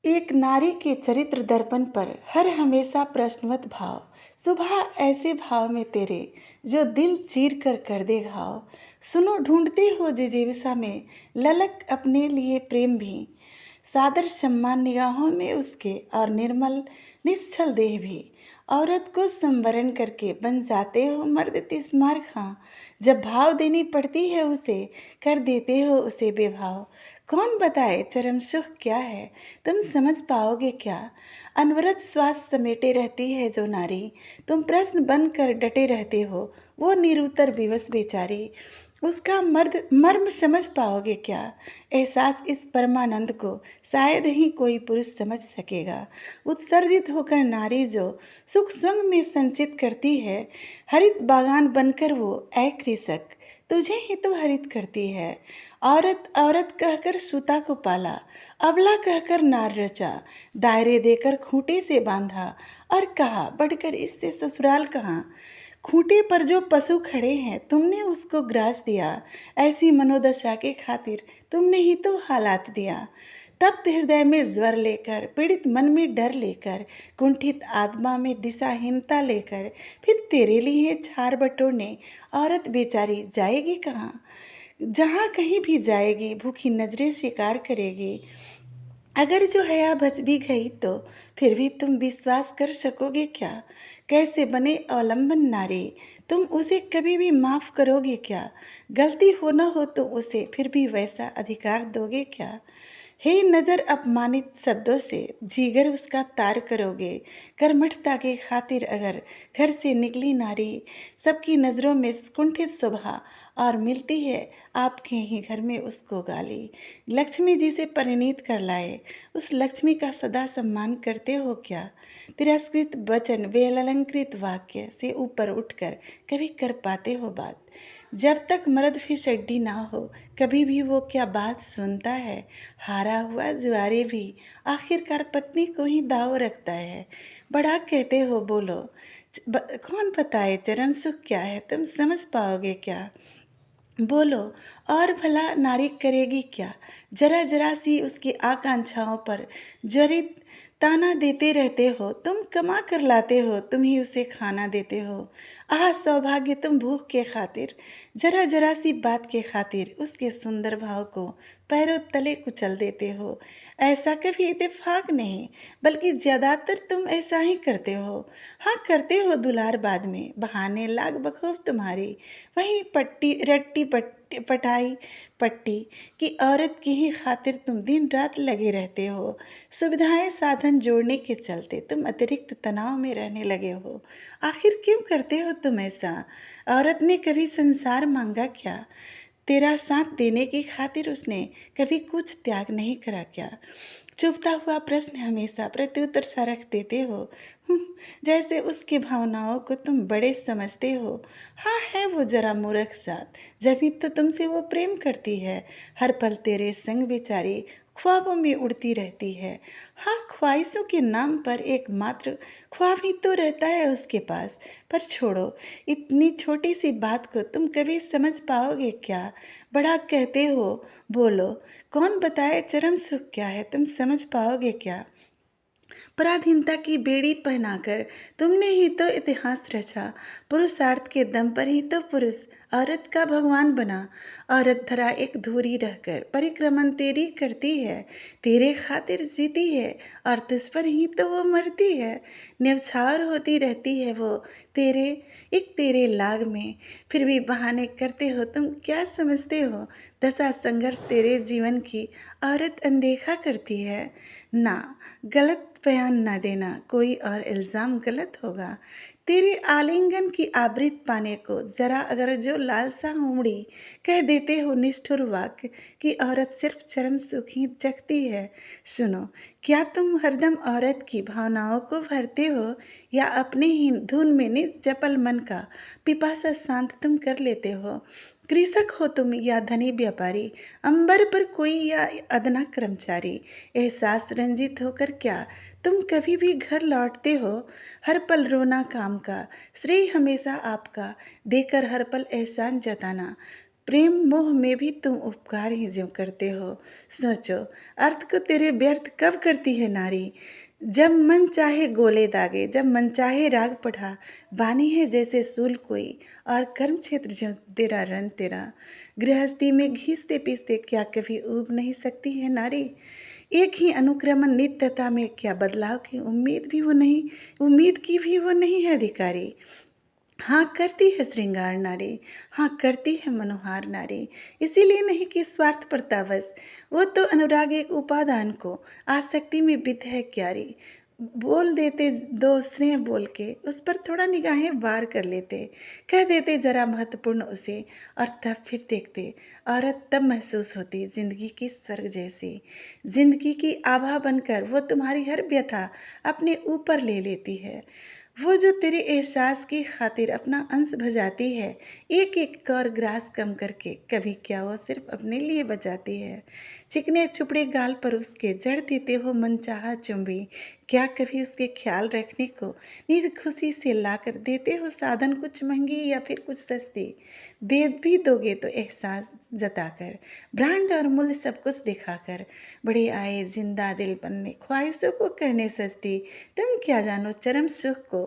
एक नारी के चरित्र दर्पण पर हर हमेशा प्रश्नवत भाव। सुबह ऐसे भाव में तेरे जो दिल चीर कर दे घाव। सुनो ढूंढते हो जिजीविषा में ललक अपने लिए प्रेम भी। सादर सम्मान निगाहों में उसके और निर्मल निश्चल देह भी। औरत को संवरण करके बन जाते हो मर्द तिस्मार खां। जब भाव देनी पड़ती है उसे कर देते हो उसे बेभाव। कौन बताए चरम सुख क्या है तुम समझ पाओगे क्या। अनवरत श्वास समेटे रहती है जो नारी तुम प्रश्न बनकर डटे रहते हो। वो निरुत्तर विवश बेचारी उसका मर्म समझ पाओगे क्या। एहसास इस परमानंद को शायद ही कोई पुरुष समझ सकेगा। उत्सर्जित होकर नारी जो सुख स्वंग में संचित करती है। हरित बागान बनकर वो ऐ कृषक तुझे ही तो हरित करती है। औरत औरत कहकर सूता को पाला अबला कहकर नार रचा। दायरे देकर खूंटे से बांधा और कहा बढ़कर इससे ससुराल कहाँ। खूंटे पर जो पशु खड़े हैं तुमने उसको ग्रास दिया। ऐसी मनोदशा के खातिर तुमने ही तो हालात दिया। तप्त हृदय में ज्वर लेकर पीड़ित मन में डर लेकर कुंठित आत्मा में दिशाहीनता लेकर फिर तेरे लिए झाड़ बटोरने औरत बेचारी जाएगी कहाँ। जहाँ कहीं भी जाएगी भूखी नजरें शिकार करेगी। अगर जो हया बच भी गई तो फिर भी तुम विश्वास कर सकोगे क्या। कैसे बने अवलंबन नारी तुम उसे कभी भी माफ़ करोगे क्या। गलती हो न हो तो उसे फिर भी वैसा अधिकार दोगे क्या। हे नज़र अपमानित शब्दों से जीगर उसका तार करोगे। कर्मठता के खातिर अगर घर से निकली नारी सबकी नज़रों में कुंठित शोभा और मिलती है आपके ही घर में उसको गाली। लक्ष्मी जी से परिणीत कर लाए उस लक्ष्मी का सदा सम्मान करते हो क्या। तिरस्कृत वचन वेलंकृत वाक्य से ऊपर उठकर कभी कर पाते हो बात। जब तक मर्द फिसड्डी ना हो कभी भी वो क्या बात सुनता है। हारा हुआ जुआरी भी आखिरकार पत्नी को ही दाव रखता है। बड़ा कहते हो बोलो कौन बताए चरम सुख क्या है तुम समझ पाओगे क्या। बोलो और भला नारी करेगी क्या। जरा जरा सी उसकी आकांक्षाओं पर ज्वरित ताना देते रहते हो। तुम कमा कर लाते हो तुम ही उसे खाना देते हो। आह सौभाग्य तुम भूख के खातिर जरा जरा सी बात के खातिर उसके सुंदर भाव को पैरों तले कुचल देते हो। ऐसा कभी इत्तेफाक नहीं बल्कि ज़्यादातर तुम ऐसा ही करते हो। हाँ करते हो दुलार बाद में बहाने लाग बखूब तुम्हारी। वही पट्टी रट्टी पटाई पट्टी की औरत की ही खातिर तुम दिन रात लगे रहते हो। सुविधाएं साधन जोड़ने के चलते तुम अतिरिक्त तनाव में रहने लगे हो। आखिर क्यों करते हो तुम ऐसा। औरत ने कभी संसार मांगा क्या। तेरा साथ देने की खातिर उसने कभी कुछ त्याग नहीं करा क्या। चुभता हुआ प्रश्न हमेशा प्रत्युत्तर सा रख देते हो। जैसे उसकी भावनाओं को तुम बड़े समझते हो। हाँ है वो जरा मूर्ख जात जभी तो तुमसे वो प्रेम करती है। हर पल तेरे संग बेचारी ख्वाबों में उड़ती रहती है। हाँ ख्वाहिशों के नाम पर एकमात्र ख्वाब ही तो रहता है उसके पास। पर छोड़ो इतनी छोटी सी बात को तुम कभी समझ पाओगे क्या। बड़ा कहते हो बोलो कौन बताए चरम सुख क्या है तुम समझ पाओगे क्या। पराधीनता की बेड़ी पहनाकर तुमने ही तो इतिहास रचा। पुरुषार्थ के दम पर ही तो पुरुष औरत का भगवान बना। औरत धरा एक धूरी रहकर परिक्रमण तेरी करती है। तेरे खातिर जीती है और तुझ पर ही तो वो मरती है। न्यौछावर होती रहती है वो तेरे लाग में। फिर भी बहाने करते हो तुम क्या समझते हो। दशा संघर्ष तेरे जीवन की औरत अनदेखा करती है। ना गलत बयान ना देना कोई और इल्ज़ाम गलत होगा। तेरे आलिंगन की आवृत पाने को जरा अगर जो लालसा उमड़ी कह देते हो निष्ठुर वाक्य कि औरत सिर्फ चरम सुख ही चखती है। सुनो क्या तुम हरदम औरत की भावनाओं को भरते हो या अपने ही धुन में निज चपल मन का पिपासा शांत तुम कर लेते हो। कृषक हो तुम या धनी व्यापारी अंबर पर कोई या अदना कर्मचारी। एहसास रंजित होकर क्या तुम कभी भी घर लौटते हो। हर पल रोना काम का श्रेय हमेशा आपका देकर हर पल एहसान जताना। प्रेम मोह में भी तुम उपकार ही ज्यों करते हो। सोचो अर्थ को तेरे व्यर्थ कब करती है नारी। जब मन चाहे गोले दागे, जब मन चाहे राग पढ़ा, बानी है जैसे सूल कोई, और कर्म क्षेत्र जो तेरा रन तेरा। गृहस्थी में घिसते पीसते क्या कभी ऊब नहीं सकती है नारी। एक ही अनुक्रमण नित्यता में क्या बदलाव की उम्मीद की भी वो नहीं है अधिकारी। हाँ करती है श्रृंगार नारी, हाँ करती है मनोहार नारी, इसीलिए नहीं कि स्वार्थ प्रतावश, वो तो अनुराग एक उपादान को आसक्ति में बित है क्यारी। बोल देते दो स्नेह बोल के, उस पर थोड़ा निगाहें वार कर लेते, कह देते जरा महत्वपूर्ण उसे, और तब फिर देखते औरत तब महसूस होती जिंदगी की स्वर्ग जैसी। जिंदगी की आभा बनकर वो तुम्हारी हर व्यथा अपने ऊपर ले लेती है। वो जो तेरे एहसास की खातिर अपना अंश भजाती है, एक एक और ग्रास कम करके, कभी क्या वो सिर्फ अपने लिए बचाती है। चिकने चुपड़े गाल पर उसके जड़ देते हो मनचाहा चुंबी, क्या कभी उसके ख्याल रखने को निज खुशी से लाकर देते हो साधन, कुछ महंगी या फिर कुछ सस्ती। दे भी दोगे तो एहसास जताकर, ब्रांड और मूल्य सब कुछ दिखाकर, बड़े आए जिंदा दिल बनने, ख्वाहिशों को कहने सस्ती। तुम क्या जानो चरम सुख को,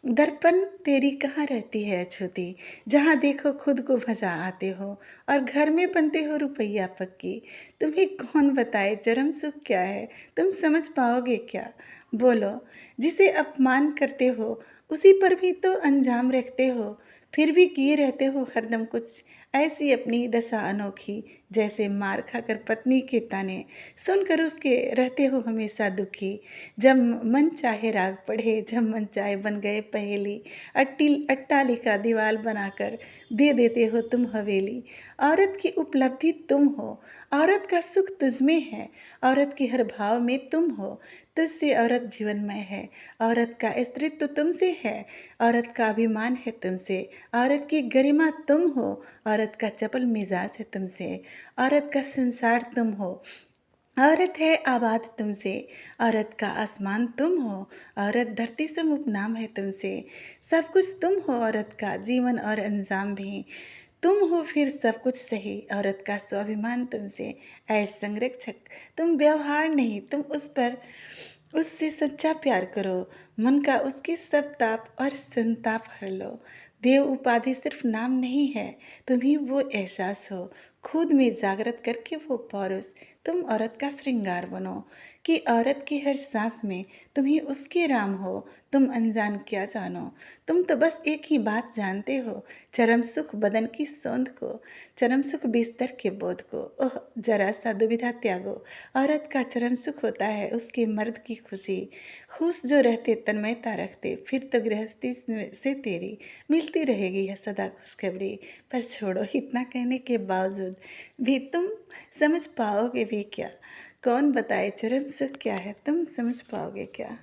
दर्पण तेरी कहाँ रहती है अछूती, जहाँ देखो खुद को भजा आते हो, और घर में बनते हो रुपया पक्की। तुम्हें कौन बताए चरम सुख क्या है, तुम समझ पाओगे क्या। बोलो, जिसे अपमान करते हो उसी पर भी तो अंजाम रखते हो, फिर भी किए रहते हो हरदम कुछ ऐसी अपनी दशा अनोखी, जैसे मार खाकर पत्नी के ताने सुनकर उसके रहते हो हमेशा दुखी। जब मन चाहे राग पढ़े, जब मन चाहे बन गए पहेली, अट्टालिका दीवार बनाकर दे देते हो तुम हवेली। औरत की उपलब्धि तुम हो, औरत का सुख तुझ में है, औरत के हर भाव में तुम हो, तुझसे औरत जीवनमय है, औरत का स्त्रीत्व तुमसे है, औरत का अभिमान है तुमसे, औरत की गरिमा तुम हो, औरत का चपल मिजाज है तुमसे, औरत का संसार तुम हो, औरत है आबाद तुमसे, औरत का आसमान तुम हो, औरत धरती सम उपनाम है तुमसे, सब कुछ तुम हो, औरत का जीवन और अंजाम भी तुम हो, फिर सब कुछ सही, औरत का स्वाभिमान तुमसे। ऐ संरक्षक, तुम व्यवहार नहीं, तुम उससे सच्चा प्यार करो, मन का उसके सब ताप और संताप हर लो। देव उपाधि सिर्फ नाम नहीं है, तुम ही वो एहसास हो, खुद में जागृत करके वो पौरुष। तुम औरत का श्रृंगार बनो, कि औरत की हर सांस में तुम ही उसके राम हो। तुम अनजान क्या जानो, तुम तो बस एक ही बात जानते हो, चरम सुख बदन की सौंध को, चरम सुख बिस्तर के बोध को। ओह जरा सा दुविधा त्यागो, औरत का चरम सुख होता है उसके मर्द की खुशी। खुश जो रहते तन्मयता रखते, फिर तो गृहस्थी से तेरी मिलती रहेगी यह सदा खुशखबरी। पर छोड़ो, इतना कहने के बावजूद भी तुम समझ पाओगे भी क्या। कौन बताए चरम सुख क्या है, तुम समझ पाओगे क्या।